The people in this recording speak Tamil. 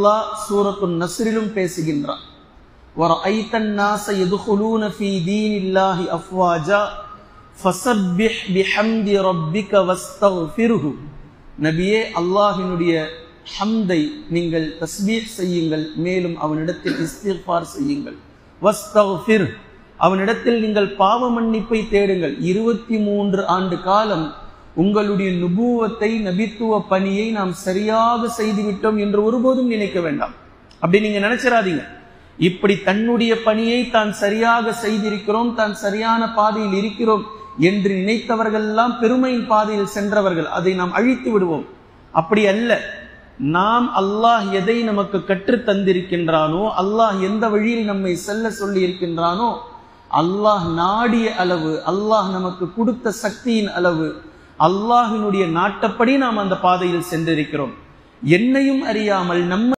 அல்லாஹ் சூரத்துன் நஸ்ரிலும் பேசுகின்றான். வரஐதன் நாஸ யதுகுலூன ஃபீ தீனில்லாஹி அஃப்வாஜா ஃபஸப்பிஹ் பிஹம்தி ரப்பிக வஸ்தக்ஃபிர்ஹு. நபியே, அல்லாஹ்வினுடைய ஹம்தை நீங்கள் தஸ்பீஹ் செய்யுங்கள், மேலும் அவனிடத்தில் இஸ்திக்ஃபார் செய்யுங்கள். வஸ்தக்ஃபிர், அவனிடத்தில் நீங்கள் பாவ மன்னிப்பை தேடுங்கள். 23 ஆண்டு காலம் உங்களுடைய நுபுவத்தை, நபித்துவ பணியை நாம் சரியாக செய்துவிட்டோம் என்று ஒருபோதும் நினைக்க வேண்டாம். அப்படி நீங்க நினைச்சிடாதீங்க. இப்படி தன்னுடைய பணியை தான் சரியாக செய்திருக்கிறோம், தான் சரியான பாதையில் இருக்கிறோம் என்று நினைத்தவர்கள் எல்லாம் பெருமையின் பாதையில் சென்றவர்கள். அதை நாம் அழித்து விடுவோம். அப்படி அல்ல. நாம் அல்லாஹ் எதை நமக்கு கற்று தந்திருக்கின்றானோ, அல்லாஹ் எந்த வழியில் நம்மை செல்ல சொல்லி இருக்கின்றானோ, அல்லாஹ் நாடிய அளவு, அல்லாஹ் நமக்கு கொடுத்த சக்தியின் அளவு, அல்லாஹினுடைய நாட்டப்படி நாம் அந்த பாதையில் சென்றிருக்கிறோம். என்னையும் அறியாமல் நம்ம